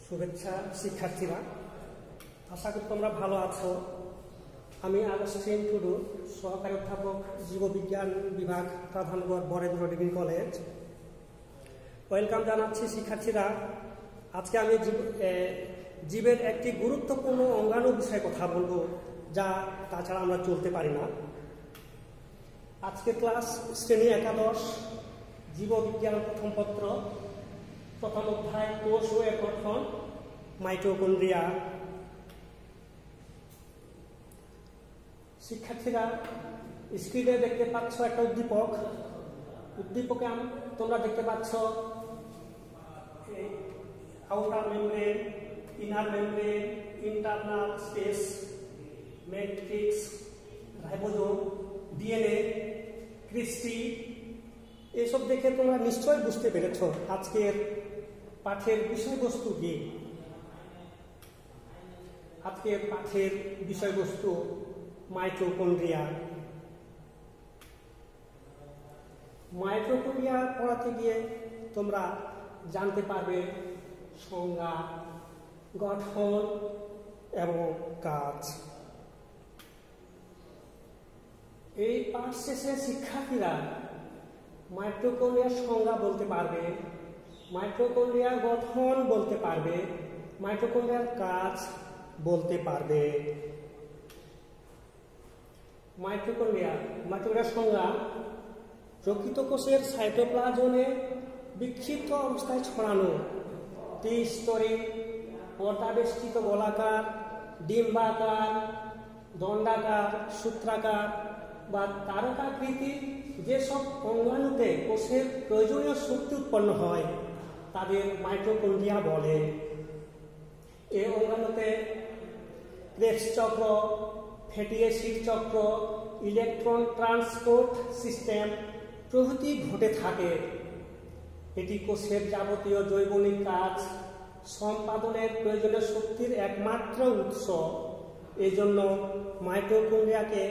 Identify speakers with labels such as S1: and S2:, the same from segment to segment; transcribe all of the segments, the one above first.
S1: শুভেচ্ছা শিক্ষার্থীরা, আশা করি তোমরা ভালো আছো। আমি আগস্টিন টুডু, সহকারী অধ্যাপক, জীববিজ্ঞান বিভাগ, প্রাধানগড় বরেন্দ্র ডিগ্রি কলেজ। ওয়েলকাম জানাচ্ছি শিক্ষার্থীরা। আজকে আমি জীবের একটি গুরুত্বপূর্ণ অঙ্গাণু বিষয়ে কথা বলবো, যা তাছাড়া আমরা চলতে পারি না। আজকে ক্লাস শ্রেণী একাদশ, জীববিজ্ঞান প্রথম পত্র, প্রথম অধ্যায়, কোষ ও এর গঠন, মাইটোকন্ড্রিয়া। শিক্ষার্থীরা স্ক্রিনে দেখতে পাচ্ছ একটা উদ্দীপকে তোমরা দেখতে পাচ্ছ outer membrane, inner membrane, internal space, matrix, ribosome, DNA, cristae. এসব দেখে তোমরা নিশ্চয়ই বুঝতে পেরেছ আজকের পাঠের বিষয়বস্তু কি। আজকের পাঠের বিষয়বস্তু মাইটোকন্ড্রিয়া। মাইটোকন্ড্রিয়া পড়াতে গিয়ে তোমরা জানতে পারবে সংজ্ঞা, গঠন এবং কাজ। এই পাঠ শেষে শিক্ষার্থীরা মাইটোকন্ড্রিয়ার সংজ্ঞা বলতে পারবে, মাইটোকন্ড্রিয়ার গঠন বলতে পারবে, মাইটোকন্ড্রিয়ার কাজ বলতে পারবে। মাইটোকন্ড্রিয়ার সংজ্ঞা: প্রকৃত কোষের সাইটোপ্লাজমে বিক্ষিপ্ত অবস্থায় ছড়ানো ত্রিস্তরে পর্দাবেষ্টিত গোলাকার, ডিম্বাকার, দণ্ডাকার, সূত্রাকার বা তারকাকৃতির যেসব অঙ্গাণুতে কোষের প্রয়োজনীয় শক্তি উৎপন্ন হয় তাদের মাইটোকন্ড্রিয়া বলে। এই অঙ্গাণুতে ক্রেবস চক্র, ফ্যাটি অ্যাসিড চক্র, ইলেকট্রন ট্রান্সপোর্ট সিস্টেম প্রভৃতি ঘটে থাকে। এটি কোষের যাবতীয় জৈবনিক কাজ সম্পাদনের প্রয়োজনীয় শক্তির একমাত্র উৎস। এই জন্য মাইটোকন্ড্রিয়াকে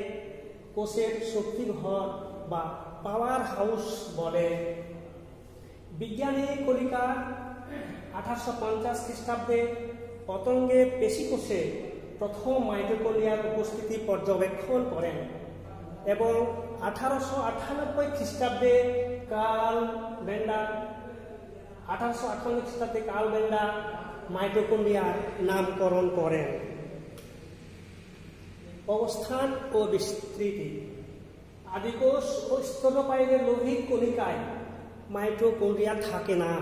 S1: কোষের শক্তির ঘর বা পাওয়ার হাউস বলে। বিজ্ঞানী কলিকা 1850 খ্রিস্টাব্দে পতঙ্গে পেশিকোষে প্রথম মাইটোকন্ড্রিয়ার উপস্থিতি পর্যবেক্ষণ করেন এবং 1898 খ্রিস্টাব্দে কার্ল বেন্ডার মাইটোকন্ড্রিয়ার নামকরণ করেন। অবস্থান ও বিস্তৃতি: আদিকোষ ও স্তন্যপায়ীদের লোহিত কণিকায় মাইটোকন্ড্রিয়া থাকে না,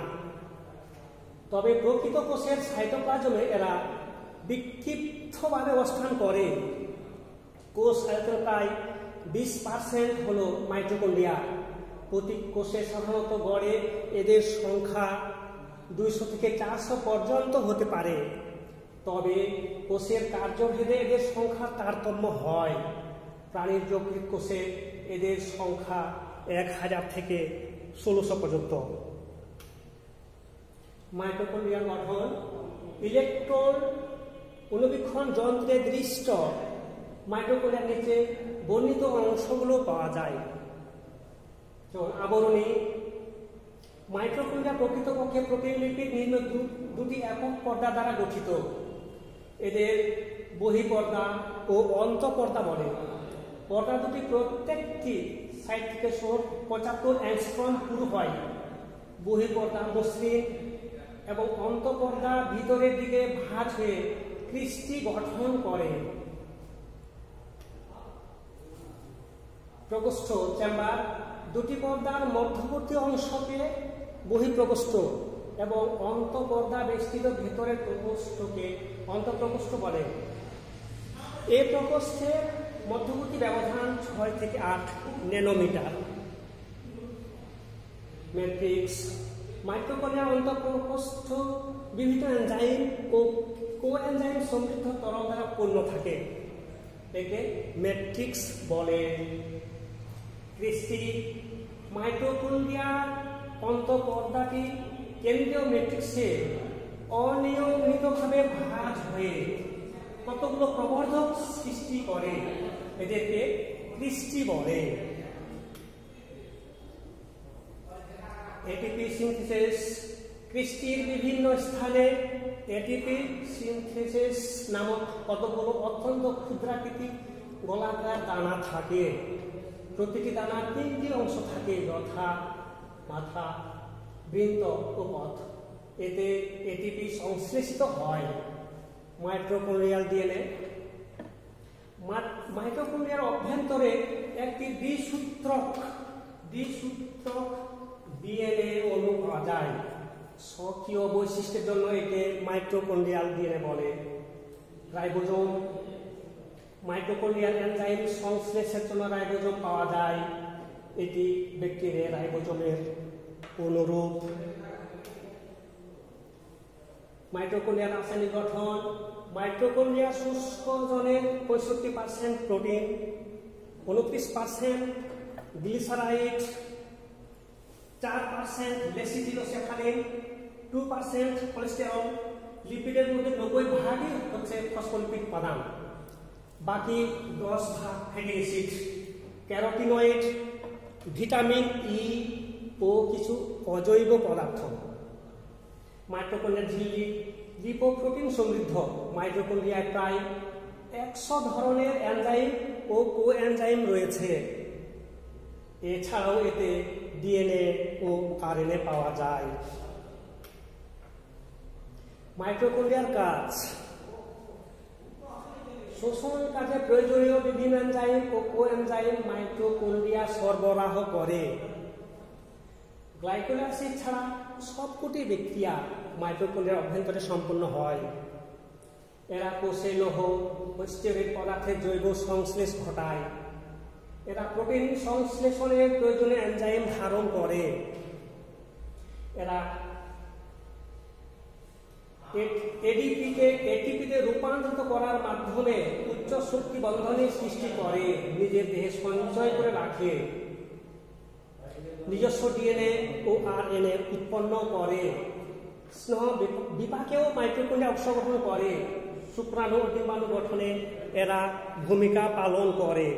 S1: তবে প্রকৃত কোষের সাইটোপ্লাজমে এরা বিক্ষিপ্তভাবে অবস্থান করে। কোষ আয়তন প্রায় 20% হল মাইটোকন্ড্রিয়া। প্রতি কোষে সাধারণত গড়ে এদের সংখ্যা 200 থেকে 400 পর্যন্ত হতে পারে, তবে কোষের কার্যভেদে এদের সংখ্যা তারতম্য হয়। প্রাণীর যকৃৎ কোষে এদের সংখ্যা 1000 থেকে 1600 পর্যন্ত। মাইটোকন্ড্রিয়ার গঠন: ইলেকট্রন অনুবীক্ষণ যন্ত্রে দৃষ্ট মাইটোকন্ড্রিয়ার নিচে বর্ণিত অংশগুলো পাওয়া যায়। আবরণী: মাইটোকন্ড্রিয়া প্রকৃতপক্ষে প্রোটিন লিপিড নির্মিত দুটি একক পর্দা দ্বারা গঠিত। এদের বহিঃপর্দা ও অন্তঃপর্দা বলে। পর্দা দুটি প্রত্যেকটি সাইড থেকে 75 অ্যাংস্ট্রম পুরু হয়। বহিঃপর্দা মসৃণ এবং অন্তঃপর্দা ভিতরের দিকে ভাঁজ হয়ে ক্রিস্টি গঠন করে। প্রকোষ্ঠ চেম্বার: দুটি পর্দার মধ্যবর্তী অংশকে বহিঃপ্রকোষ্ঠ এবং অন্তঃপর্দা বেষ্টিত ভেতরের প্রকোষ্ঠকে অন্তঃপ্রকোষ্ঠ বলে। এই প্রকোষ্ঠের মধ্যবর্তী ব্যবধান 6 থেকে 8 ন্যানোমিটার। ম্যাট্রিক্স: মাইটোকন্ড্রিয়ার অন্তঃপ্রকোষ্ঠ বিভিন্ন এনজাইম ও কোএনজাইম সমৃদ্ধ তরল দ্বারা পূর্ণ থাকে। একে ম্যাট্রিক্স বলে। ক্রিস্টি: মাইটোকন্ড্রিয়ার অন্তঃপর্দাটি কেন্দ্রীয় ম্যাট্রিক্সে অনিয়মিতভাবে ভাঁজ হয়ে কতগুলো প্রবর্ধক সৃষ্টি করে, এদেরকে ক্রিস্টি বলে। এটিপি সিনথেসিস: ক্রিস্টির বিভিন্ন স্থানে এটিপি সিনথেসিস নামক কতগুলো অত্যন্ত ক্ষুদ্রাকৃতির গোলাকার দানা থাকে। প্রতিটি দানার 3টি অংশ থাকে, যথা মাথা, বৃন্ত ও পথ। এতে এটিপি সংশ্লেষিত হয় মাইটোকন্ড্রিয়াল ডিএনএ। মাইটোকন্ড্রিয়ার অভ্যন্তরে একটি দ্বিসূত্রক ডিএনএ অণু পাওয়া যায়। স্বকীয় বৈশিষ্ট্যের জন্য একে মাইটোকন্ড্রিয়াল ডিএনএ বলে। রাইবোজোম, মাইটোকন্ড্রিয়াল এনজাইম সংশ্লেষের জন্য রাইবোজোম পাওয়া যায়। এটি ব্যাকটেরিয়া রাইবোজোমের অনুরূপ। মাইটোকন্ড্রিয়ার রাসায়নিক গঠন: মাইটোকন্ড্রিয়া শুষ্ক জনের 65% প্রোটিন, 29% গ্লিসারাইড, 4% লেসিটিলোসেফালিন, 2% কোলেস্টেরল। লিপিডের মধ্যে 90% হচ্ছে ফসফোলিপিড উপাদান, বাকি 10% fatty acid, carotenoid, vitamin E ও কিছু অজৈব পদার্থ। মাইটোকন্ড্রিয়া ঝিল্লি লিপোপ্রোটিন সমৃদ্ধ। মাইটোকন্ড্রিয়ায় প্রায় 100 ধরনের এনজাইম ও কোএনজাইম রয়েছে। এছাড়াও এতে ডিএনএ ও আরএনএ পাওয়া যায়। মাইটোকন্ড্রিয়ার কাজ: শ্বসন কাজে প্রয়োজনীয় বিভিন্ন এনজাইম ও কোএনজাইম মাইটোকন্ড্রিয়া সরবরাহ করে। গ্লাইকোলাইসিস ছাড়া সবকটি বিক্রিয়া মাইটোকন্ড্রিয়ার অভ্যন্তরে সম্পন্ন হয়। এরা কোষে লৌহ ও স্টেরয়েড পদার্থের জৈব সংশ্লেষ ঘটায়। এরা প্রোটিন সংশ্লেষণের প্রয়োজনীয় এনজাইম ধারণ করে। এরা এটিপিতে রূপান্তরিত করার মাধ্যমে উচ্চ শক্তি বন্ধনের সৃষ্টি করে, নিজের দেহে সঞ্চয় করে রাখে, নিজস্ব ডিএনএ ও আরএনএ উৎপন্ন করে। স্নেহ বিপাকেও মাইটোকন্ড্রিয়া অংশগ্রহণ করে। শুক্রাণু ও ডিম্বাণু গঠনে এরা ভূমিকা পালন করে।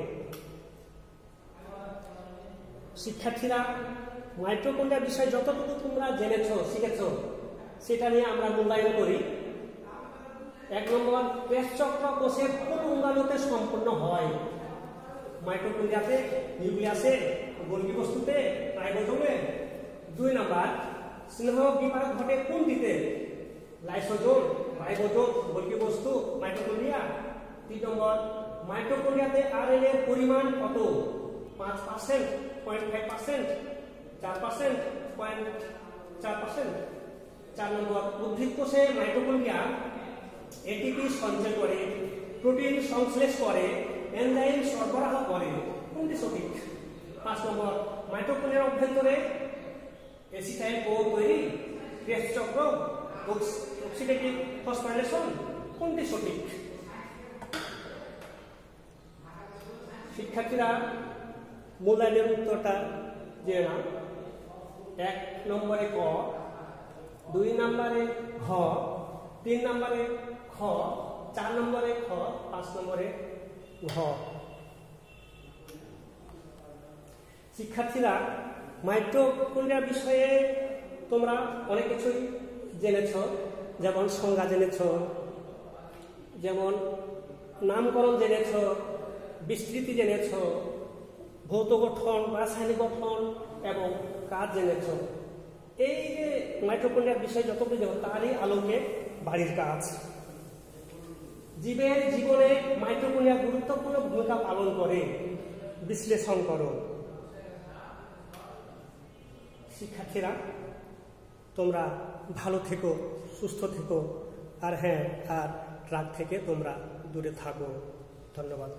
S1: শিক্ষার্থীরা, মাইটোকন্ড্রিয়া বিষয়ে যতটুকু তোমরা শিখেছ সেটা নিয়ে আমরা মূল্যায়ন করি। 1 নম্বর, কোষচক্র কোষের কোন অঙ্গাণুতে সম্পন্ন হয়? মাইটোকন্ড্রিয়াতে, নিউক্লিয়াসে, গোলজি বস্তুতে, রাইবোজোমে। 2 নম্বর, স্নেহ বিপাক ঘটে কোনটিতে? লাইসোজোম, রাইবোজোম, গোলজি বস্তু, মাইটোকন্ড্রিয়া। 3 নম্বর, মাইটোকন্ড্রিয়াতে আরএনএ এর পরিমাণ কত? 5%, 0.5%, 4%, 0.4%। 4 নম্বর, উদ্ভিদ কোষে মাইটোকন্ড্রিয়া এটিপি সঞ্চয় করে, প্রোটিন সংশ্লেষ করে, এনজাইম সরবরাহ করে। কোনটি সঠিক? 5 নম্বর, মাইটোকন্ড্রিয়ার অভ্যন্তরে অ্যাসিটাইল কোর তৈরি, ক্রেবস চক্র, অক্সিডেটিভ ফসফোরাইলেশন। কোনটি সঠিক? শিক্ষার্থীরা, মূল্যায়নের উত্তরটা যে না। 1 নম্বরে ক, 2 নম্বরে ঘ, 3 নম্বরে খ, 4 নম্বরে খ, 5 নম্বরে ঘ। শিক্ষার্থীরা, মাইটোকন্ড্রিয়া বিষয়ে তোমরা অনেক কিছুই জেনেছ, যেমন সংজ্ঞা জেনেছ, যেমন নামকরণ জেনেছ, বিস্তৃতি জেনেছ, ভৌত গঠন, রাসায়নিক গঠন এবং কাজ জেনেছ। এই যে মাইটোকন্ড্রিয়ার বিষয়ে যতটুকু জানো তারই আলোকে বাড়ির কাজ। জীবের জীবনে মাইটোকন্ড্রিয়া গুরুত্বপূর্ণ ভূমিকা পালন করে, বিশ্লেষণ করো। শিক্ষার্থীরা, তোমরা ভালো থেকো, সুস্থ থেকো, আর হ্যাঁ, আর ড্রাগ থেকে তোমরা দূরে থাকো। ধন্যবাদ।